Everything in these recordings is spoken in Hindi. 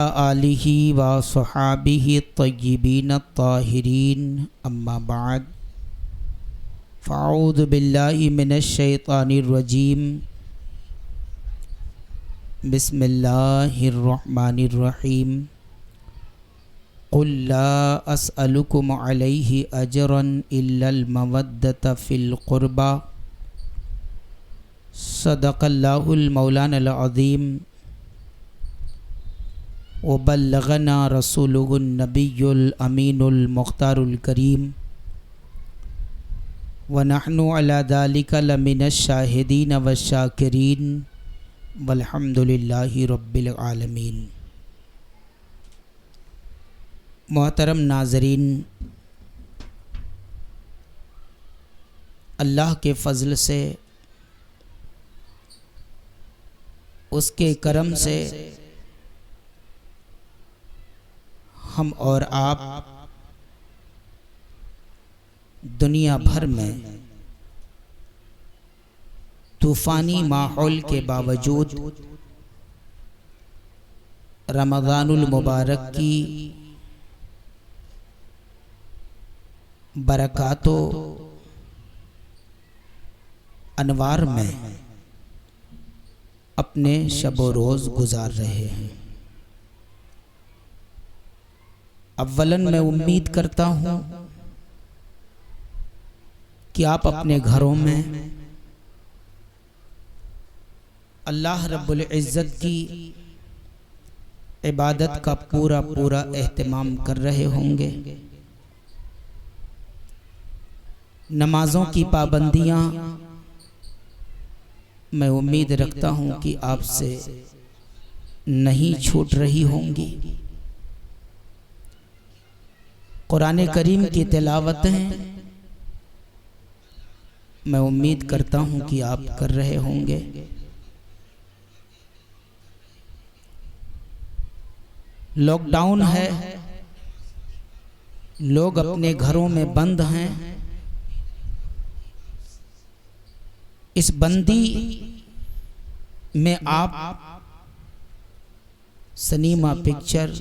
आलिहि व सहाबिहि तय्यिबीन ताहिरीन अम्मा बाद फ़अऊज़ु बिल्लाहि मिनश शैतानिर रजीम बिस्मिल्लाहिर रहमानिर रहीम क़ुल ला अस्अलुकुम अलैहि अजरन इल्लल मवद्दत फ़िल क़ुरबा सदक़ल्लाहुल मौलानल अज़ीम व बल्लगना रसूलुहुन नबियुल अमीनुल मुख्तारुल करीम व नहनु अला ज़ालिका लमिनश शाहिदीन व शाकिरीन वल्हम्दुलिल्लाहि रब्बिल आलमीन। मोहतरम नाज़रीन, अल्लाह के फ़ज़ल से, उसके करम से हम और आप दुनिया भर में तूफ़ानी माहौल के बावजूद रमज़ानुल मुबारक की बरकातों अनवार में अपने शब रोज़ गुजार रहे हैं। अव्वलन मैं उम्मीद करता हूँ कि आप अपने घरों में अल्लाह रब्बुल इज़्ज़त की इबादत का पूरा पूरा एहतमाम कर रहे होंगे। नमाज़ों की पाबंदियाँ मैं उम्मीद रखता हूँ कि आपसे नहीं छूट रही होंगी। कुरान करीम की तिलावतें मैं उम्मीद करता हूँ कि आप कर रहे होंगे। लॉकडाउन है, लोग अपने घरों में बंद हैं। इस बंदी में आप सिनेमा, पिक्चर,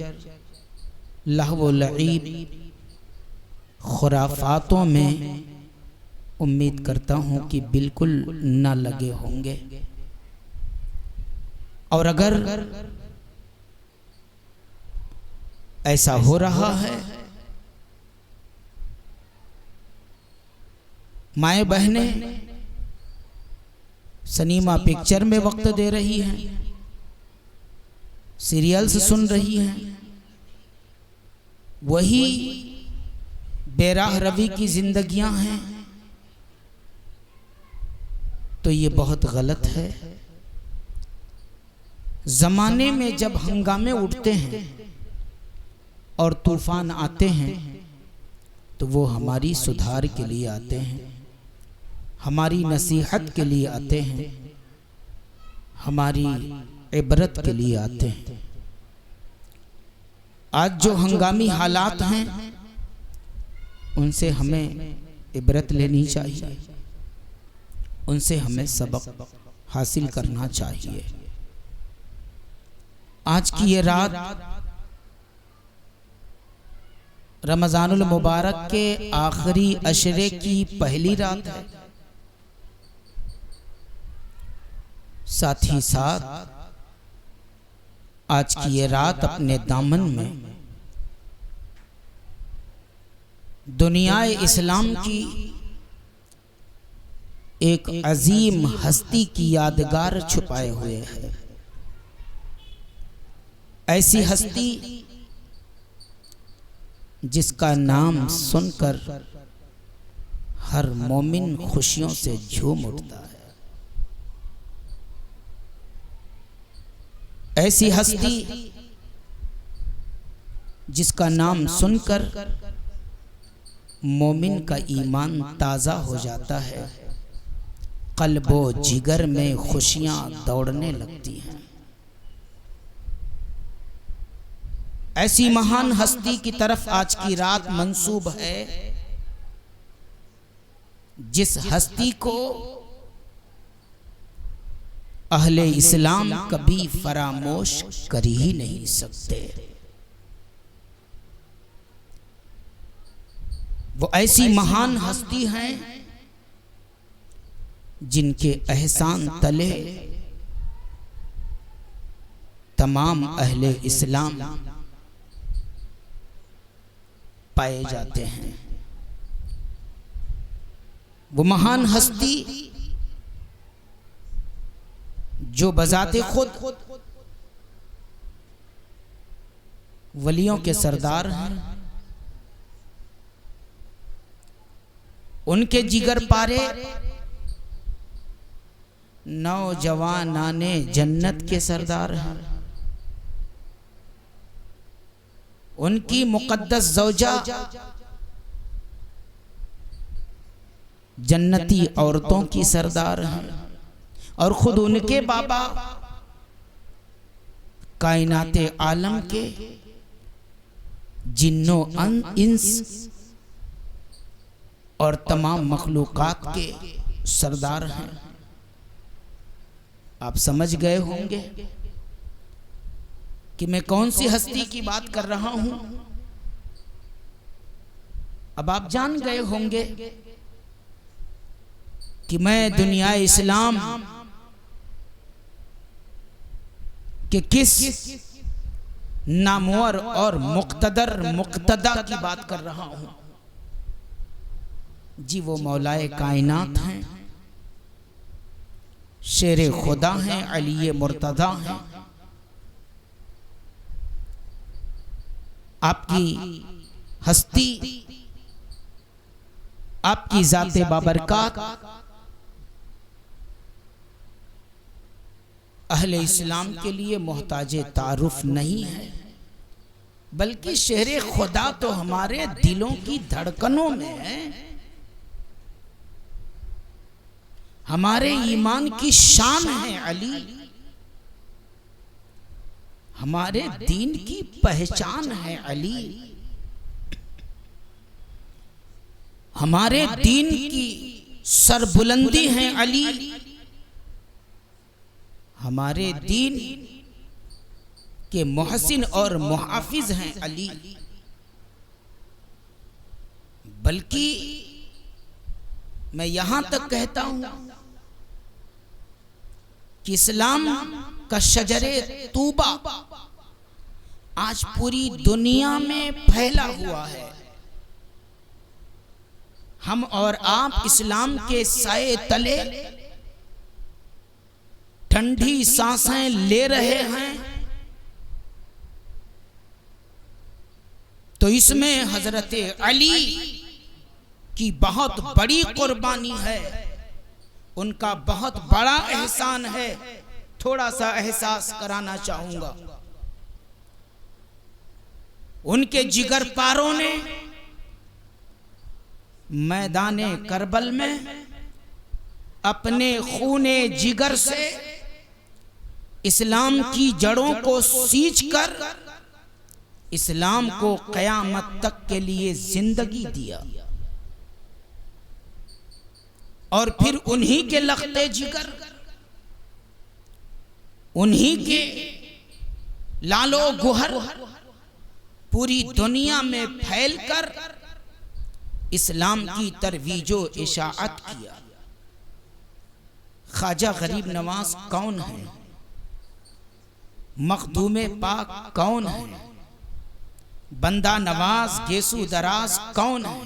लहव लईब, खुराफातों में उम्मीद करता हूँ कि बिल्कुल ना लगे होंगे। और अगर ऐसा हो रहा है, माएँ बहनें सिनेमा पिक्चर में वक्त दे रही हैं, सीरियल्स सुन रही हैं, वही बेराह रवी की जिंदगियां हैं, तो ये बहुत गलत है। जमाने में जब हंगामे उठते हैं और तूफान आते हैं तो वो हमारी सुधार के लिए आते हैं, हमारी नसीहत के लिए आते हैं, हमारी इबरत के लिए आते हैं। आज जो हंगामी हालात हैं उनसे हमें इबरत लेनी चाहिए, उनसे हमें सबक हासिल करना चाहिए। आज की ये रात रमज़ानुल मुबारक के आखिरी अशरे की पहली रात है। साथ ही साथ आज की ये रात अपने दामन में दुनियाए इस्लाम की एक अजीम हस्ती की यादगार छुपाए हुए है। ऐसी हस्ती जिसका नाम सुनकर हर मोमिन खुशियों से झूम उठता है। ऐसी हस्ती जिसका नाम सुनकर मोमिन का ईमान ताज़ा हो जाता है, क़ल्बो जिगर में खुशियां दौड़ने लगती हैं। ऐसी महान हस्ती की तरफ आज की रात मंसूब है जिस हस्ती को अहले इस्लाम कभी फरामोश कर ही नहीं सकते। वो ऐसी महान हस्ती हैं जिनके एहसान तले तमाम अहले इस्लाम पाए जाते हैं। वो महान हस्ती जो बजाते खुद वलियों के सरदार हैं, उनके जिगर पारे नौजवानाने जन्नत के सरदार हैं। उनकी मुकद्दस ज़ौजा जन्नती औरतों की सरदार हैं और खुद उनके बाबा कायनाते आलम के जिन्नो इंस और तमाम मखलूकात के सरदार हैं। आप समझ गए होंगे कि मैं कौन सी हस्ती की बात कर रहा हूं। अब आप जान गए होंगे कि मैं दुनिया इस्लाम के किस नामवर और मुक्तदा की बात कर रहा हूं। जी वो मौलाए कायनात हैं, शेरे खुदा हैं, अली मुर्तदा हैं। आपकी हस्ती, आपकी जाते बाबरकात अहले इस्लाम के लिए मोहताजे तारुफ नहीं है, बल्कि शेरे खुदा तो हमारे दिलों की धड़कनों में है। हमारे ईमान की शान है अली, हमारे दीन की पहचान है अली, हमारे दीन की सरबुलंदी है अली, हमारे दीन के मुहसिन और मुहाफिज हैं अली। बल्कि मैं यहां तक कहता हूं कि इस्लाम का शजरे तूबा आज पूरी दुनिया में फैला हुआ है। हम और आप इस्लाम के साए तले ठंडी सांसें ले रहे हैं, तो इसमें हजरत अली की बहुत बड़ी कुर्बानी है, उनका बहुत बड़ा एहसान है। थोड़ा सा एहसास कराना चाहूंगा। उनके जिगर पारों ने मैदाने करबल में अपने खूने जिगर से इस्लाम की जड़ों को सींचकर इस्लाम को क़यामत तक के लिए जिंदगी दिया, और फिर उन्हीं के लख्ते जिगर, उन्हीं के लालो गुहर पूरी दुनिया में फैलकर इस्लाम की तरवीजो इशाअत किया। ख्वाजा गरीब नवाज कौन है? मखदूमे पाक कौन है? बंदा नवाज गेसू दराज कौन है?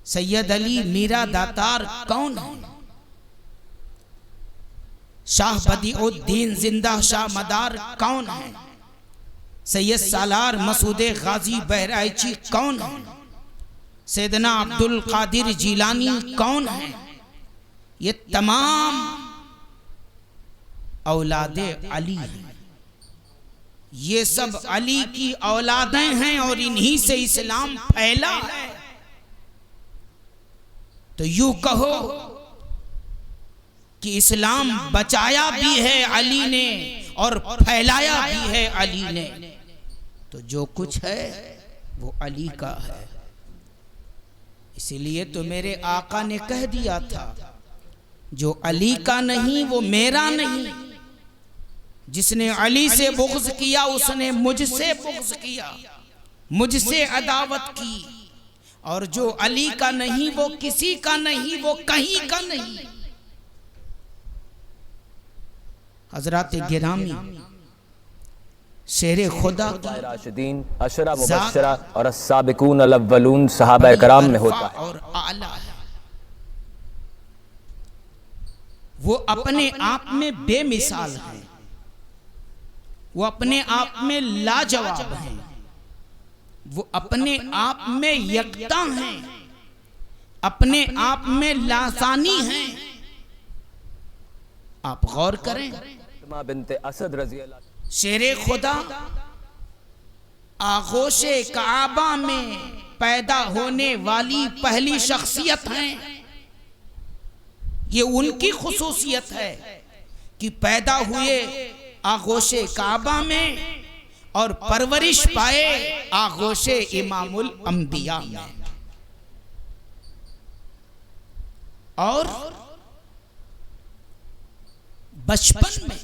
सैयद अली मीरा दातार कौन है? शाह बदीउद्दीन जिंदा शाह मदार कौन है? सैयद सालार मसूदे गाजी बहराइची कौन है? सैयदना अब्दुल कादिर जीलानी कौन है? ये तमाम औलादे अली हैं। ये सब अली की औलादें हैं और इन्हीं से इस्लाम फैला है। तो यूं कहो कि इस्लाम बचाया भी है अली ने और फैलाया भी है अली ने। तो जो कुछ है वो अली का है। इसीलिए तो मेरे आका ने कह दिया था, जो अली का नहीं वो मेरा नहीं। जिसने अली से बुग़्ज़ किया उसने मुझसे बुग़्ज़ किया, मुझसे अदावत की। और जो अली का नहीं वो किसी का नहीं, वो कहीं का नहीं। हज़रात गिरामी, शेरे खुदा राशिदीन, अशरा मुबश्शरा और अस्साबिकून अल-अव्वलून सहाबा कराम में होता है और आला है। वो अपने आप में बेमिसाल है, वो अपने आप में लाजवाब है, वो अपने आप में यकता हैं, अपने आप में लासानी हैं। आप गौर करें, बिनते असद रज़ी अल्लाह, शेरे खुदा आगोशे काबा में पैदा होने वाली पहली शख्सियत हैं। ये उनकी खुसूसियत है कि पैदा हुए आगोशे काबा में और परवरिश पाए आगोशे इमामुल अंबिया में। और बचपन में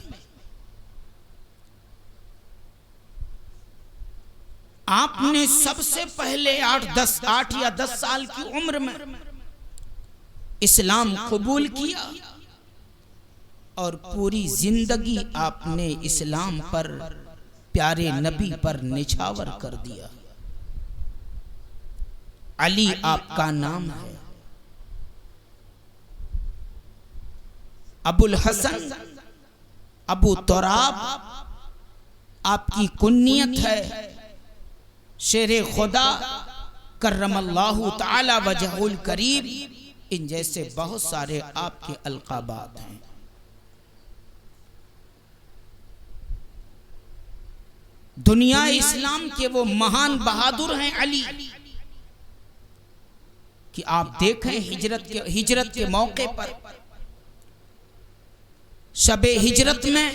आपने सबसे पहले 8 या 10 साल की उम्र में इस्लाम कबूल किया और पूरी जिंदगी आपने इस्लाम पर, प्यारे नबी पर निछावर कर दिया। अली आपका नाम है, अबुल हसन, अबू तुराब आपकी कुन्नियत है। शेरे खुदा करमल्लाहु ताला वजहुल करीम, इन जैसे बहुत सारे आपके अलकाबात हैं। दुनिया इस्लाम के वो महान बहादुर हैं अली, कि आप देखें हिजरत के मौके पर, शबे हिजरत में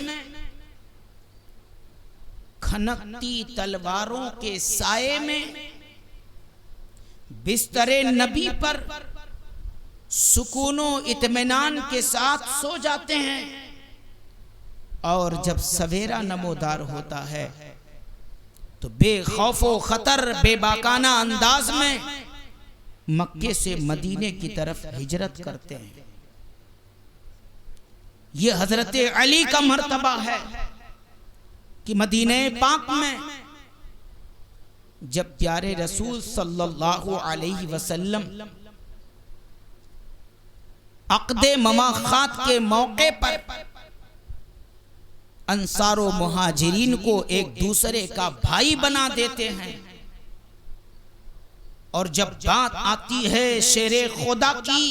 खनकती तलवारों के साये में बिस्तरे नबी पर सुकूनो इत्मीनान के साथ सो जाते हैं। और जब सवेरा नमोदार होता है तो बेखौफो खतर, बेबाकाना अंदाज में मक्के से मदीने की तरफ हिजरत करते हैं। ये हजरत अली का मर्तबा है कि मदीने पाक में जब प्यारे रसूल सल्लल्लाहु अलैहि वसल्लम अक़दे मवाख़ात के मौके पर अंसारो मुहाजिरीन को एक दूसरे का भाई बना देते हैं। और जब बात आती है शेरे खुदा की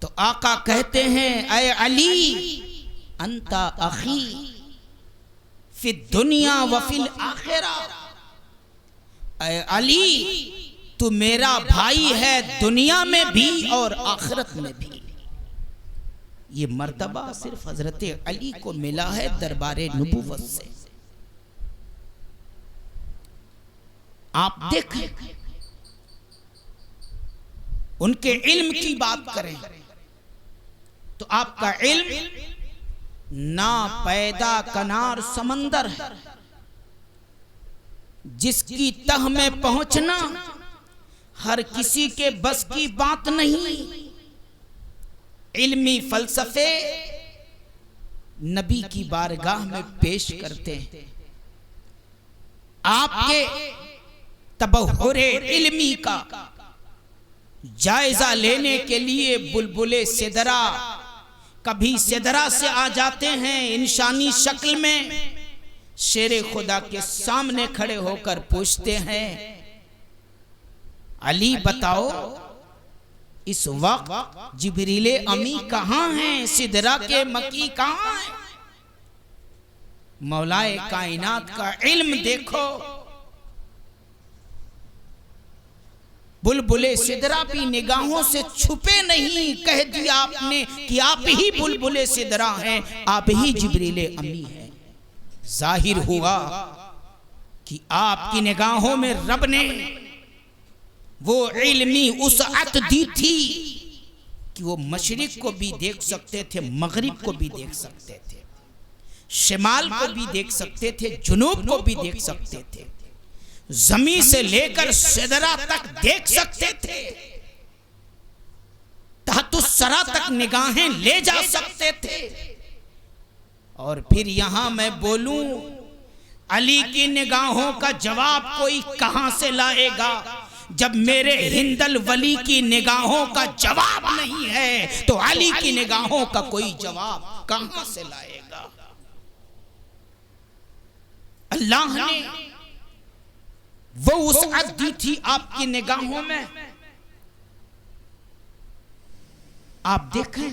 तो आका कहते हैं, ऐ अली अंता अखी फि दुनिया व फिल आखिरा। ऐ अली तू मेरा भाई है दुनिया में भी और आखिरत में भी। ये मर्तबा सिर्फ हजरत अली को मिला है दरबारे नबूवत से। आप देखें, उनके इल्म की बात करें तो आपका इल्म ना पैदा कनार समंदर है, जिसकी तह में पहुंचना हर किसी के बस की बात नहीं। इल्मी फलसफे नबी की बारगाह में पेश करते हैं। आपके तबहुरे इल्मी का जायजा लेने के लिए बुलबुले सिदरा कभी सिदरा से आ जाते हैं इंसानी शक्ल में। शेरे खुदा के सामने खड़े होकर पूछते हैं, अली बताओ इस वक्त जिब्रीले अमी कहाँ हैं, सिदरा के मकी कहाँ हैं? मौलाए कायनात का इल्म देखो। बुलबुले सिदरा भी निगाहों से छुपे नहीं। कह दिया आपने कि आप ही बुलबुले सिदरा हैं, आप ही जिब्रीले अमी हैं। जाहिर हुआ कि आपकी निगाहों में रब ने वो इल्मी उसअत दी थी कि वो मशरिक को भी देख सकते थे, मगरिब को भी देख सकते थे, शिमाल को भी देख सकते थे, जुनूब को भी देख सकते थे, जमीन से लेकर सिदरा तक देख सकते थे, तहतुस्सरा तक निगाहें ले जा सकते थे। और फिर यहां मैं बोलूं, अली की निगाहों का जवाब कोई कहां से लाएगा? जब मेरे हिंदल वली की निगाहों का जवाब नहीं है तो अली की निगाहों का कोई जवाब कहां से लाएगा? अल्लाह ने वो वुसअत दी थी आपकी निगाहों में। आप देखें,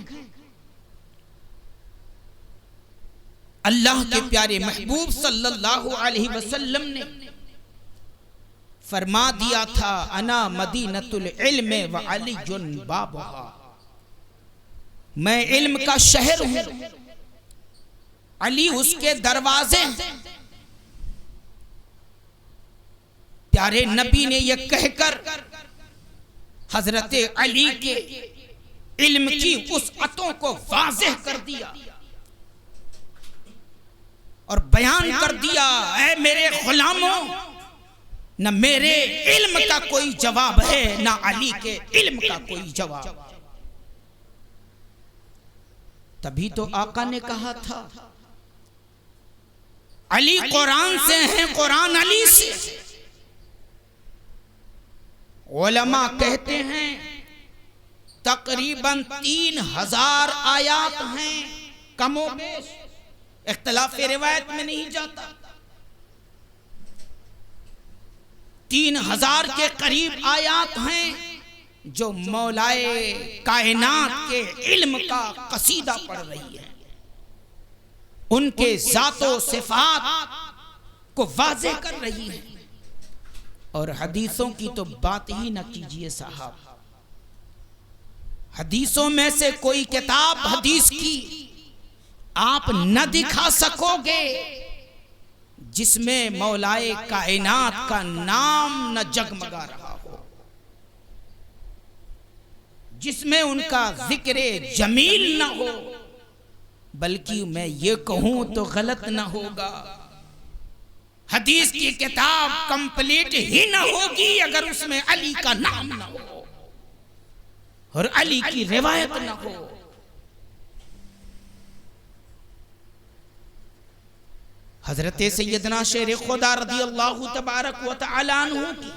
अल्लाह के प्यारे महबूब सल्लल्लाहु अलैहि वसल्लम ने फरमा दिया था, अना मदीनतुल इल्म व अलीयुन बाबुहा, मैं इल्म का शहर हूं, अली उसके दरवाजे हैं। प्यारे नबी ने यह कहकर हजरत अली के इल्म की वुसअतों को वाज़ेह कर दिया और बयान कर दिया, ऐ मेरे गुलामों, न मेरे इल्म का कोई जवाब है, न अली के इल्म का कोई जवाब। तभी तो आका ने कहा था, अली कुरान से हैं, कुरान अली से। उलमा कहते हैं तकरीबन 3000 आयात हैं, कमो बेश, इख्तिलाफ रिवायत में नहीं जाता। 3000 के करीब आयात हैं जो मौलाए कायनात के इल्म का कसीदा पढ़ रही है, उनके ज़ातो सिफात को वाज़ेह कर रही है। और हदीसों की तो बात ही न कीजिए साहब, हदीसों में से कोई किताब हदीस की आप न दिखा सकोगे जिसमें मौलाए कायनात का नाम न जगमगा रहा हो, जिसमें उनका जिक्र जमील न हो। बल्कि मैं ये कहूं तो गलत न होगा, हदीस की किताब कंप्लीट ही न होगी अगर उसमें अली का नाम न हो और अली की रिवायत न हो। हजरत सैयदना शेर खुदा रज़ियल्लाहु तबारक व तआला अन्हु की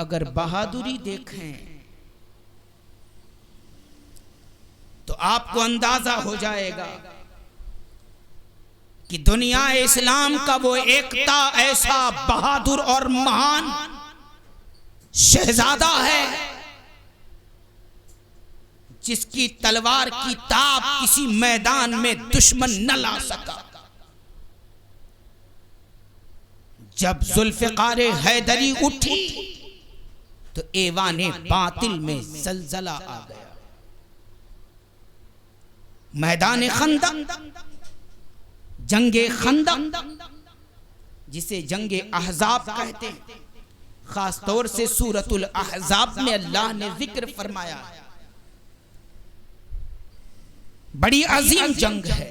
अगर बहादुरी देखें तो आपको अंदाजा हो जाएगा कि दुनिया इस्लाम का वो एकता ऐसा बहादुर और महान शहजादा है जिसकी तलवार की ताप किसी मैदान में दुश्मन न ला सका। जब जुल्फ़िकार हैदरी उठी तो ऐवाने बातिल में जलजला आ गया। मैदान खंदक, जंगे खंदक जिसे जंगे अहज़ाब कहते हैं, खास तौर से सूरतुल अहज़ाब में अल्लाह ने जिक्र फरमाया, बड़ी अजीम जंग है।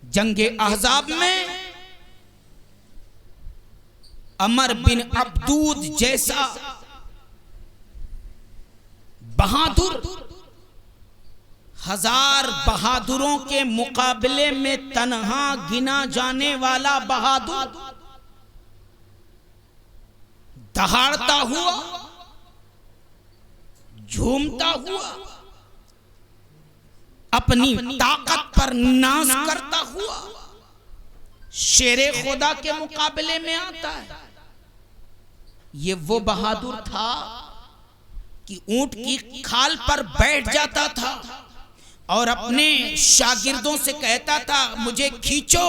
जंगे अहज़ाब में अमर बिन अब्दूद जैसा बहादुर 1000 बहादुरों के मुकाबले में तन्हा गिना जाने वाला बहादुर दहाड़ता हुआ, झूमता हुआ, अपनी ताकत पर नाज करता हुआ शेरे खुदा के मुकाबले में आता है। ये वो बहादुर था कि ऊंट की खाल पर बैठ जाता था और अपने शागिर्दों से कहता था, मुझे खींचो।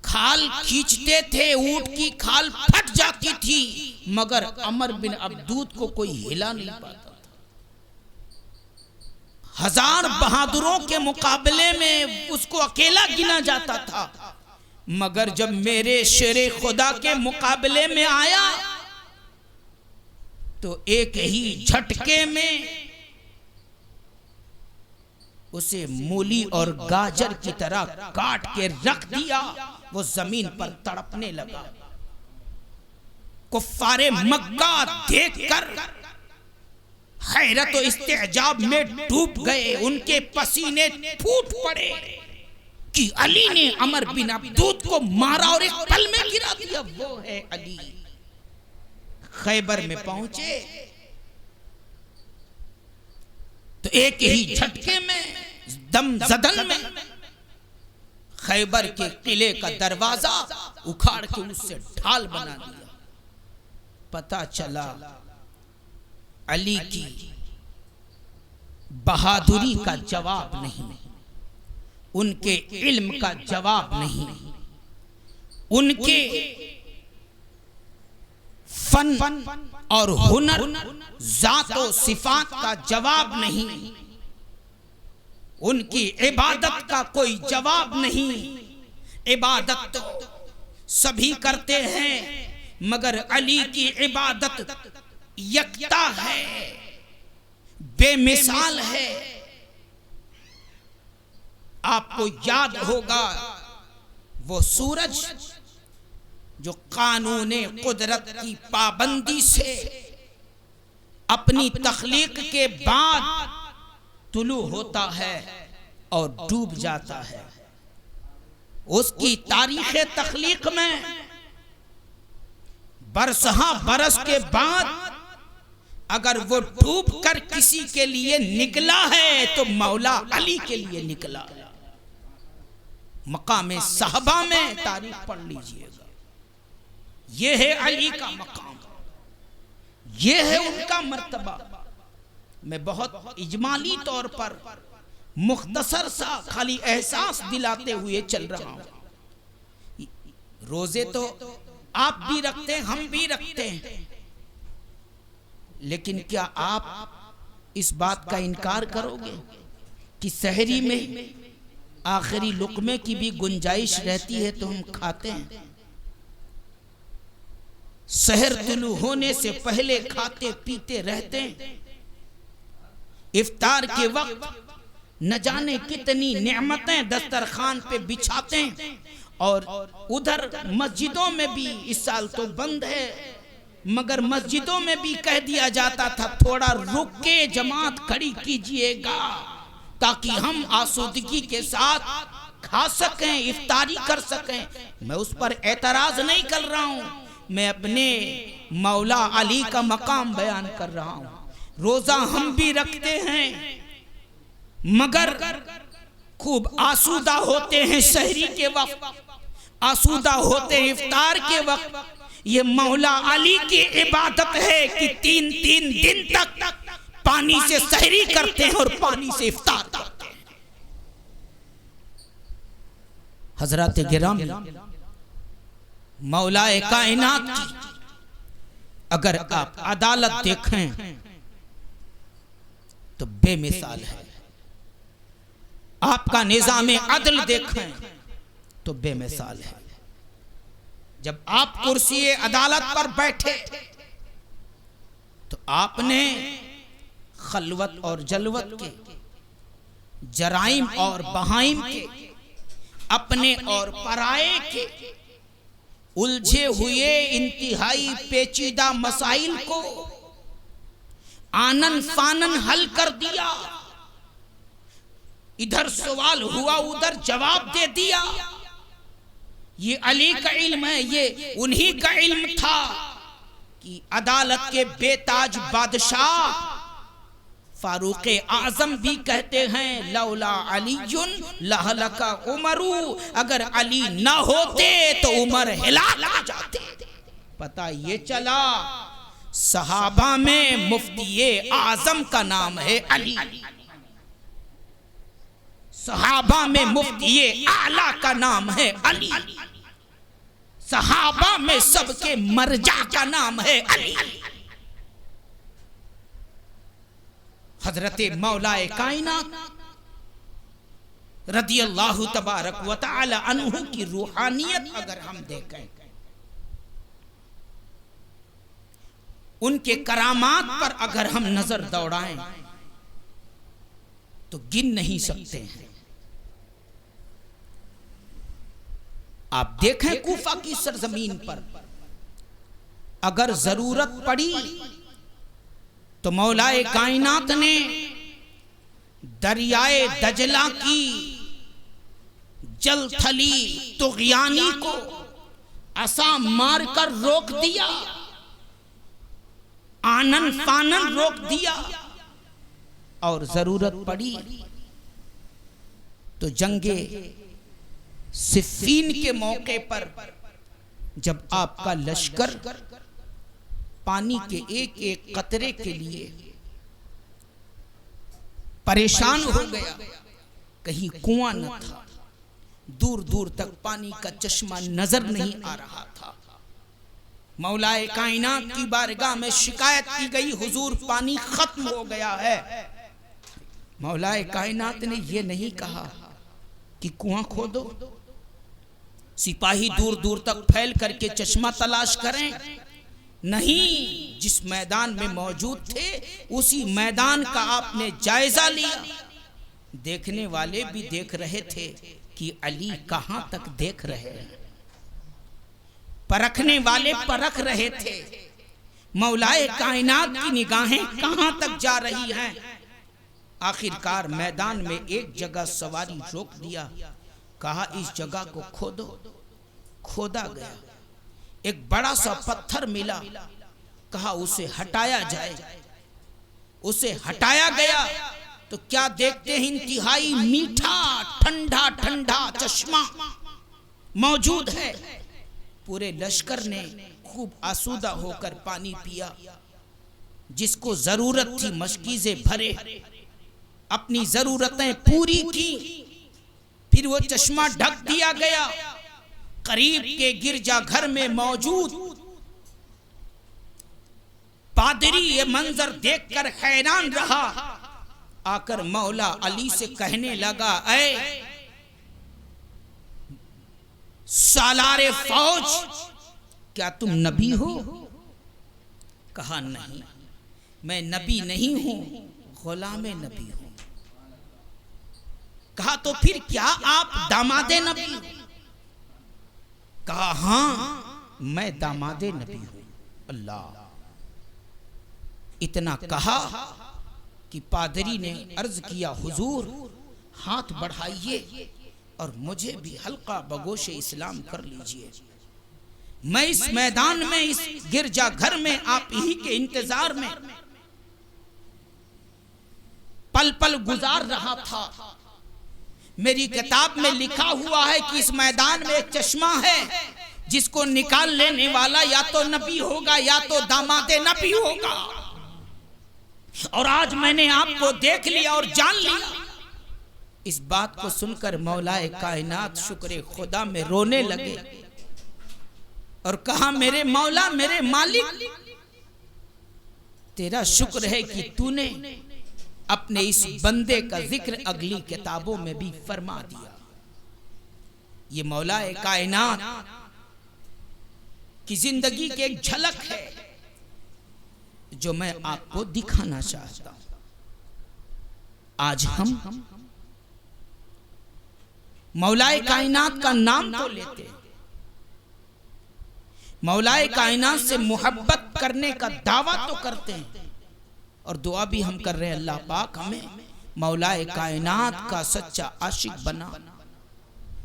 खाल खींचते थे, ऊंट की खाल फट जाती थी, मगर अमर बिन अब्दूद को कोई हिला नहीं पाता था। 1000 बहादुरों के मुकाबले में उसको अकेला गिना जाता था, मगर जब मेरे शेरे खुदा के मुकाबले में आया तो एक ही झटके में उसे मूली और गाजर की तरह काट के रख दिया। वो जमीन पर तड़पने लगा। कुफ्फारे मक्का देखकर हैरत और इस्तेजाब में डूब गए। उनके पसीने फूट पड़े कि अली ने अमर बिन अब्दूद को मारा और एक पल में गिरा दिया। वो है अली। खैबर में पहुंचे तो एक ही झटके में दमजदन में खैबर के किले का दरवाजा उखाड़ के उससे ढाल बना दिया। पता चला अली की बहादुरी का जवाब नहीं, उनके इल्म का जवाब नहीं, उनके फन और हुनर जातो सिफात का जवाब नहीं, उनकी इबादत का कोई जवाब नहीं। इबादत तो सभी करते हैं मगर अली की इबादत यकता है, बेमिसाल है। आपको याद होगा वो सूरज जो कानूने कुदरत की पाबंदी से अपनी तख्लीक के बाद तुलू होता है और डूब जाता है। उसकी तारीख तख्लीक में बरसहा बरस के बाद अगर वो डूब कर किसी के लिए निकला है तो मौला अली के लिए निकला। मकाम साहबा में तारीख पढ़ लीजिएगा। ये है अली का मकाम, ये है उनका मर्तबा। मैं बहुत इजमाली तौर पर मुख्तसर सा खाली एहसास दिलाते हुए चल रहा हूं। रोजे तो आप भी रखते हैं, हम भी रखते हैं, लेकिन क्या आप इस बात का इनकार करोगे कि सहरी में आखिरी लुकमे की भी गुंजाइश रहती है तो हम खाते हैं? सहर तुलू होने से पहले खाते पीते रहते हैं। इफ्तार के वक्त न जाने कितनी नेमतें दस्तरखान पे बिछाते हैं। और उधर मस्जिदों में भी इस साल तो बंद है, मगर मस्जिदों में भी कह दिया जाता था थोड़ा रुक के जमात खड़ी कीजिएगा ताकि हम आसूदगी के साथ खा सकें, इफ्तारी कर सकें। मैं उस पर एतराज नहीं कर रहा हूं, मैं अपने मौला अली का मकाम बयान कर रहा हूं। रोजा हम भी रखते हैं मगर खूब आसूदा होते हैं सहरी के वक्त, आसूदा होते हैं इफ्तार के वक्त। ये मौला अली की इबादत है कि 3-3 दिन तक पानी से सहरी करते हैं और पानी से इफ्तार करते हैं। हजरत गिरामी मौलाए कायनात की अगर आप अदालत देखें तो बेमिसाल है, आपका निजाम अदल देखें तो बेमिसाल है। जब आप कुर्सी अदालत पर बैठे तो आपने खलवत और जलवत के, जराइम और बहाइम के, अपने और पराये के उलझे हुए इंतहाई पेचीदा मसाइल को आनन फानन हल कर दिया। इधर सवाल हुआ उधर जवाब दे दिया। ये अली का इल्म है, ये उन्हीं का इल्म था कि अदालत के बेताज बादशाह फारूक आजम भी कहते हैं लौला अलीयुन लहलका उमरू, अगर अली ना होते तो उमर हिलाक हो जाते। पता ये चला सहाबा में मुफ्ती आजम का नाम है अली, सहाबा में मुफ्ती आला का नाम है अली, सहाबा में सबके मरजा का नाम है अली। हजरत मौलाए कायनात रदियल्लाहु तबारक व तआला अन्हु की रूहानियत अगर हम देखें, उनके करामात पर अगर हम नजर दौड़ाएं तो गिन नहीं सकते हैं। आप देखें कूफा की सरजमीन पर अगर जरूरत पड़ी तो मौलाए कायनात ने दरियाए दजला की जल थली तुग़यानी को असा मारकर रोक दिया, आनन फानन रोक दिया। और जरूरत पड़ी तो जंगे सिफ़ीन के मौके पर जब आपका लश्कर पानी के एक एक कतरे के लिए परेशान हो गया, कहीं कुआं न था, दूर दूर तक पानी का चश्मा नजर नहीं आ रहा था। मौलाए कायनात की बारगाह में शिकायत की गई, हुजूर पानी खत्म हो गया है। मौलाए कायनात ने यह नहीं कहा कि कुआं खोदो, सिपाही दूर दूर तक फैल करके चश्मा तलाश करें, नहीं, जिस मैदान में मौजूद थे उसी मैदान का आपने जायजा लिया। देखने वाले भी देख रहे थे कि अली कहां तक देख रहे हैं, परखने वाले परख रहे थे मौलाए कायनात की निगाहें कहां तक जा रही हैं। आखिरकार मैदान में एक जगह सवारी रोक दिया, कहा इस जगह को खोदो। खोदा गया, एक बड़ा सा पत्थर मिला, कहा उसे हटाया जाए। उसे हटाया गया तो क्या देखते हैं, इंतहाई मीठा ठंडा ठंडा चश्मा मौजूद है। पूरे लश्कर ने खूब आसूदा होकर पानी पिया, जिसको जरूरत थी मशकीज़े भरे, अपनी जरूरतें पूरी की। फिर वो चश्मा ढक दिया गया। करीब के गिरजा घर में मौजूद पादरी ये मंजर देखकर हैरान रहा, आकर मौला अली से कहने लगा, ऐ सालारे फौज, क्या तुम नबी हो? कहा नहीं, मैं नबी नहीं हूं, गुलामे नबी हूं। कहा तो फिर क्या आप दामादे नबी हो? कहा हां, मैं दामादे नबी हूं। अल्लाह, इतना कहा कि पादरी ने अर्ज किया, हुजूर हाथ बढ़ाइए और मुझे भी हल्का बगोशे इस्लाम कर लीजिए। मैं इस मैदान में, इस गिरजा घर में आप ही के इंतजार में पल पल गुजार रहा था। मेरी किताब में लिखा हुआ है कि इस मैदान में एक चश्मा है, जिसको निकाल लेने वाला या तो नबी होगा या तो दामादे नबी होगा। और आज मैंने आपको देख लिया और जान लिया। इस बात को सुनकर मौलाए कायनात शुक्र खुदा में रोने लगे और कहा, मेरे मौला, मेरे मालिक, तेरा शुक्र है कि तूने अपने इस बंदे का जिक्र अगली किताबों में भी फरमा दिया। ये मौलाए कायनात की जिंदगी की एक झलक है जो मैं आपको दिखाना चाहता हूं। आज हम मौलाए कायनात का नाम तो लेते हैं, मौलाए कायनात से मोहब्बत करने का दावा तो करते हैं और दुआ भी हम कर रहे हैं, अल्लाह पाक हमें मौलाए कायनात का सच्चा आशिक बना,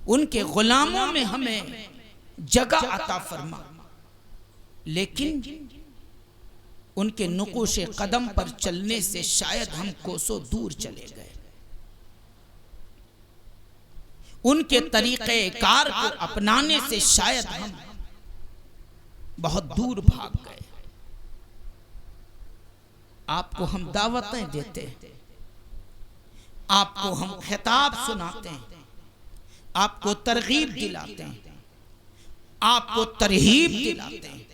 उनके गुलामों में हमें जगह अता फरमा। लेकिन उनके नुकूशे कदम पर चलने से शायद हम कोसों दूर चले गए, उनके तरीके कार को अपनाने से शायद हम बहुत दूर भाग गए। आपको हम दावतें देते हैं, आपको हम खिताब सुनाते हैं, आपको तरगीब दिलाते हैं, आपको तरहीब दिलाते हैं,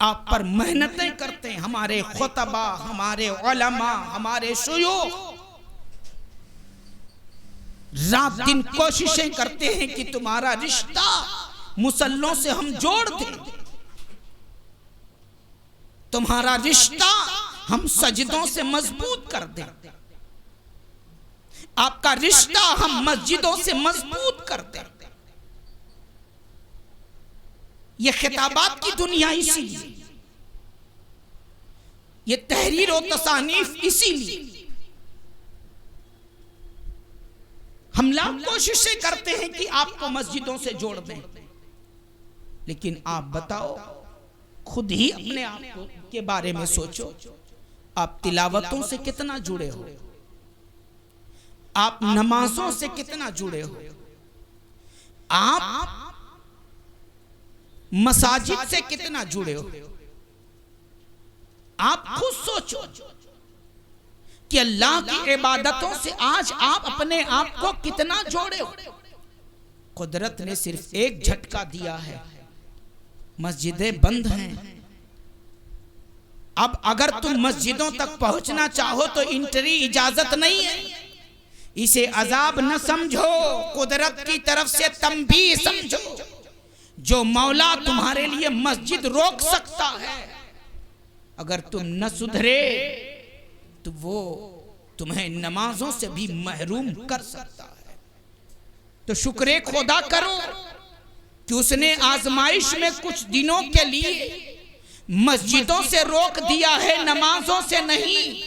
आप पर मेहनतें करते हैं। हमारे खुतबा, हमारे उलमा, हमारे शुयूख रात दिन कोशिशें करते हैं कि तुम्हारा रिश्ता मुसल्लों से हम जोड़ दें। तुम्हारा रिश्ता हम सजदों से मजबूत कर दें, आपका रिश्ता हम मस्जिदों से मजबूत कर दें। ये खिताबात की दुनिया इसीलिए, ये तहरीर और तसानीफ इसीलिए। हम लाख कोशिशें करते हैं कि आपको मस्जिदों से जोड़ दें, लेकिन आप बताओ, खुद ही अपने आप के बारे में सोचो। आप तिलावतों से कितना जुड़े हो, आप नमाजों से कितना जुड़े हो, आप मसाजिद से कितना जुड़े हो। आप खुद सोचो कि अल्लाह की इबादतों से आज आप अपने आप को कितना जोड़े हो। कुदरत ने सिर्फ एक झटका दिया है, मस्जिदें बंद हैं। अब अगर तुम मस्जिदों तक पहुंचना चाहो तो इंट्री इजाजत नहीं है। इसे अजाब न समझो, कुदरत की तरफ से तंबीह समझो। जो मौला तुम्हारे लिए मस्जिद रोक सकता है, अगर तुम न सुधरे तो वो तुम्हें नमाजों से भी महरूम कर सकता है। तो शुक्र खुदा करो कि उसने आजमाइश में कुछ दिनों के लिए मस्जिदों से रोक दिया है, नमाजों से नहीं।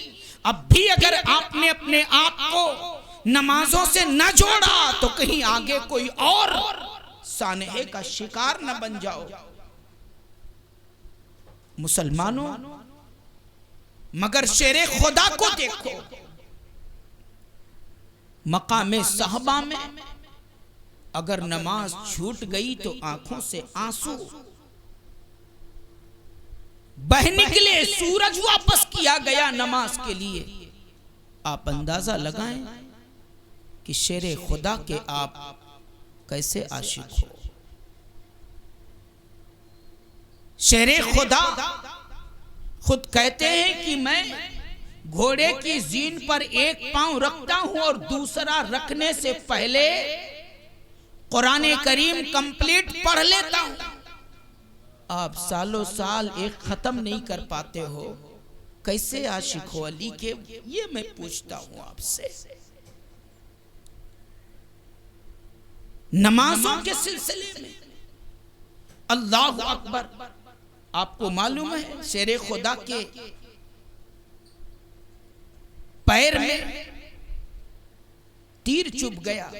अब भी अगर आपने अपने आप को नमाजों से न जोड़ा तो कहीं आगे कोई और सानहे का शिकार न बन जाओ। मुसलमानों, मगर शेरे खुदा को देखो, मकामे सहबा में अगर नमाज छूट गई तो आंखों से आंसू बह निकले, सूरज वापस किया गया नमाज के लिए। आप अंदाजा लगाएं कि शेरे खुदा के आप कैसे आशिक हो। शेरे खुदा खुद कहते हैं कि मैं घोड़े की जीन पर एक पांव रखता हूं और दूसरा रखने से पहले कुरान करीम कंप्लीट पढ़ लेता हूं। आप सालों साल एक खत्म नहीं कर पाते हो, कैसे आशिक हो अली के? ये मैं पूछता हूं आपसे। नमाजों के सिलसिले में अल्लाहु अकबर, आपको मालूम है शेरे खुदा के पैर में तीर चुभ गया,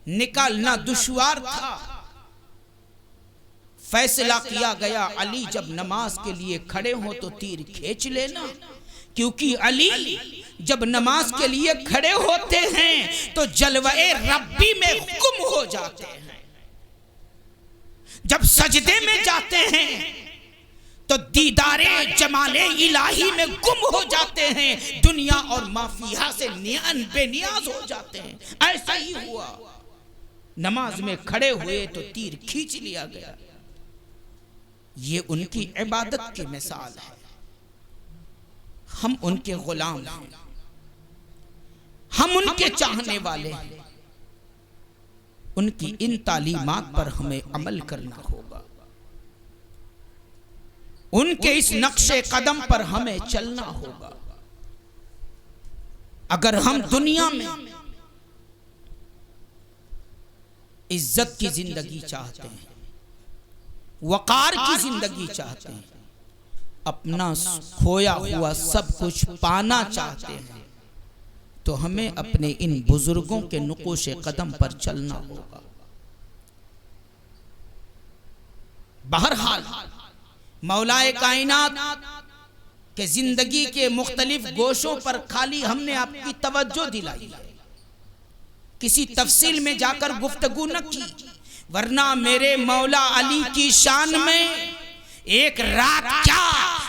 निकालना दुश्वार था। फैसला किया गया, अली जब नमाज के लिए खड़े हो तो तीर खींच लेना, क्योंकि अली जब नमाज के लिए खड़े होते हैं तो जलवे रब्बी में गुम हो जाते हैं। जब सजदे में जाते हैं तो दीदारे जमाले इलाही में गुम हो जाते हैं, दुनिया और माफिया से बेनियाज हो जाते हैं। ऐसा ही हुआ, नमाज में खड़े हुए तो तीर खींच लिया गया। ये उनकी इबादत की मिसाल है। हम उनके गुलाम हैं, हम उनके चाहने वाले हैं। उनकी इन तालीमात पर हमें अमल करना होगा, उनके इस नक्शे कदम पर हमें चलना होगा। अगर हम दुनिया में इज्जत की जिंदगी चाहते हैं, वकार की जिंदगी चाहते हैं, अपना खोया हुआ सब कुछ पाना चाहते हैं, तो हमें अपने इन बुजुर्गों के नुकोशे कदम पर चलना होगा। बहरहाल मौलाए कायनात के जिंदगी के मुख्तलिफ गोशों पर खाली हमने आपकी तवज्जो दिलाई है, किसी तफसील में जाकर गुफ्तगू न की, वरना मेरे मौला अली की शान में एक रात क्या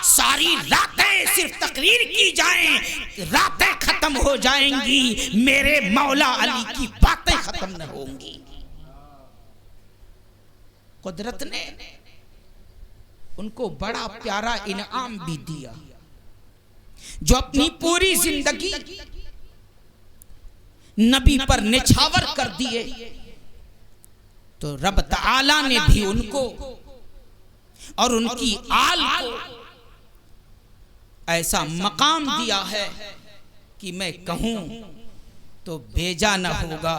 सारी रातें सिर्फ तकरीर की जाएं, रातें खत्म हो जाएंगी, मेरे मौला अली की बातें खत्म न होंगी। कुदरत ने उनको बड़ा प्यारा इनाम भी दिया, जो अपनी पूरी जिंदगी नबी पर निछावर कर दिए, तो रब ताला ने भी उनको और उनकी आल को ऐसा मकाम दिया है कि मैं कहूं तो बेजा न होगा।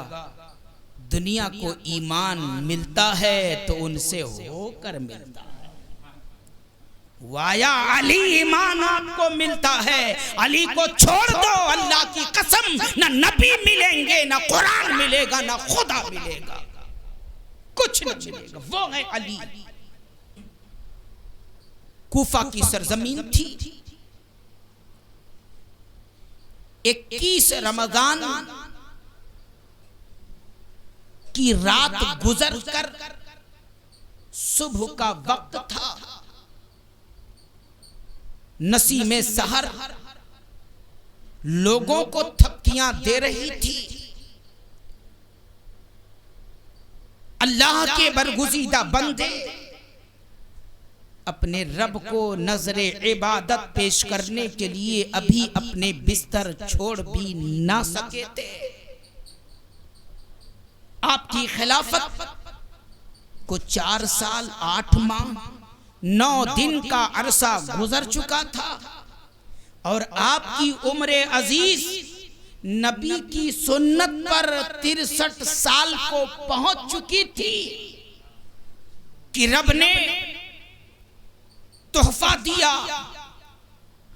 दुनिया को ईमान मिलता है तो उनसे होकर मिलता है। वाया अली ईमान आपको मिलता है, अली को छोड़ दो, अल्लाह की कसम न नबी मिलेंगे, न कुरान मिलेगा, न खुदा मिलेगा, कुछ नहीं मिलेगा। वो है अली। कूफा की सरजमीन थी। 21 रमजान की रात गुजर कर सुबह का वक्त था। नसीमे सहर लोगों को थपकियां दे रही थी। अल्लाह के बरगुज़ीदा बंदे अपने रब को नजरे इबादत पेश करने के लिए अभी अपने बिस्तर छोड़ भी ना सके थे। आपकी खिलाफत को 4 साल 8 माह 9 दिन का अरसा गुजर चुका था और आपकी उम्र अजीज नबी की सुन्नत पर 63 साल को पहुंच चुकी थी कि रब ने तोहफा दिया।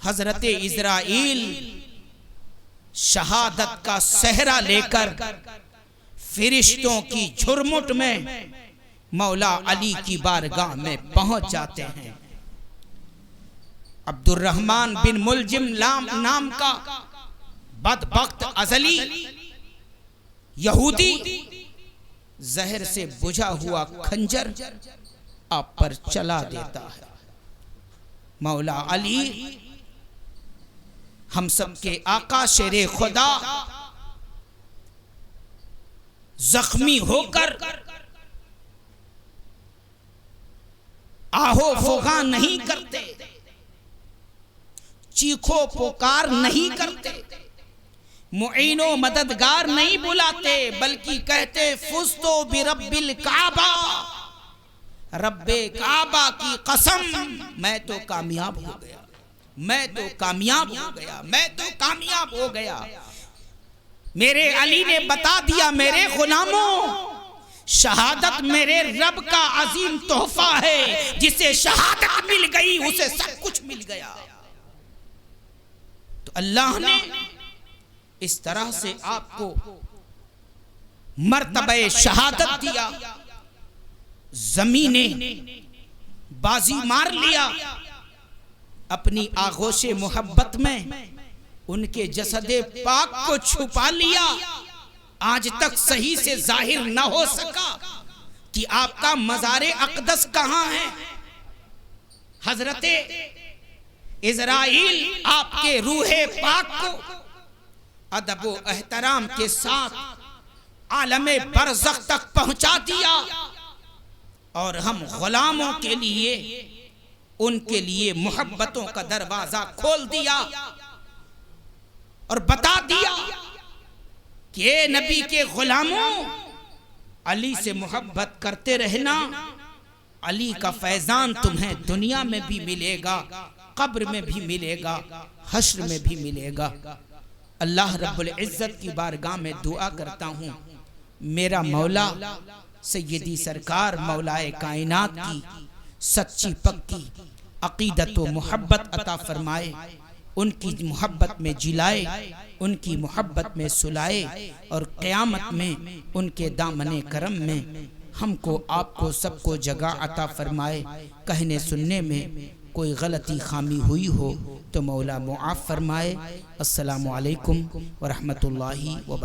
हजरत इज़राइल शहादत का सहरा लेकर फिरिश्तों की झुरमुट में मौला अली की बारगाह में पहुंच जाते हैं। अब्दुर्रहमान बिन मुलजिम नाम का बदबख्त अजली यहूदी जहर से बुझा हुआ खंजर आप पर चला देता है। मौला अली हम सबके आका शेरे खुदा जख्मी होकर आहो फुगा नहीं करते, चीखो पुकार नहीं करते, मुईनो मददगार नहीं बुलाते, बल्कि कहते फुस्तो बिरब्बिल काबा, रब्बे काबा की कसम मैं तो कामयाब हो गया, मैं तो कामयाब हो गया, मैं तो कामयाब हो गया। मेरे अली ने बता दिया मेरे गुलामों, शहादत मेरे रब का अजीम तोहफा है। जिसे शहादत मिल गई उसे सब कुछ मिल गया। तो अल्लाह ने इस तरह से आपको मर्तबे शहादत दिया। ज़मीने बाजी मार लिया। अपनी आगोशे मोहब्बत में उनके जसदे पाक को छुपा लिया। आज तक सही से जाहिर न हो सका कि आपका मज़ारे अक़दस कहां है। हजरते इज़राइल आपके रूहे पाक को अदब व एहतराम के साथ आलमे बरज़ख तक पहुंचा दिया और हम गुलामों के लिए उनके लिए मोहब्बतों का दरवाजा खोल दिया और बता दिया कि नबी के गुलामों अली से मोहब्बत करते रहना। अली का फैजान तुम्हें दुनिया में भी मिलेगा, कब्र में भी मिलेगा, हश्र में भी मिलेगा। अल्लाह रब्बुल इज़्ज़त की बारगाह में दुआ करता हूँ मेरा मौला सय्यदी सरकार मौलाए कायनात की सच्ची पक्की अकीदत व मोहब्बत अता फरमाए, उनकी मोहब्बत में जिलाए, उनकी मोहब्बत में सुलाए और क़यामत में उनके दामने करम में हमको आपको सबको जगह अता फरमाए। कहने सुनने में कोई गलती खामी हुई हो तो मौला मुआफ़ फरमाए। अस्सलामु अलैकुम व रहमतुल्लाहि व बरकातहू।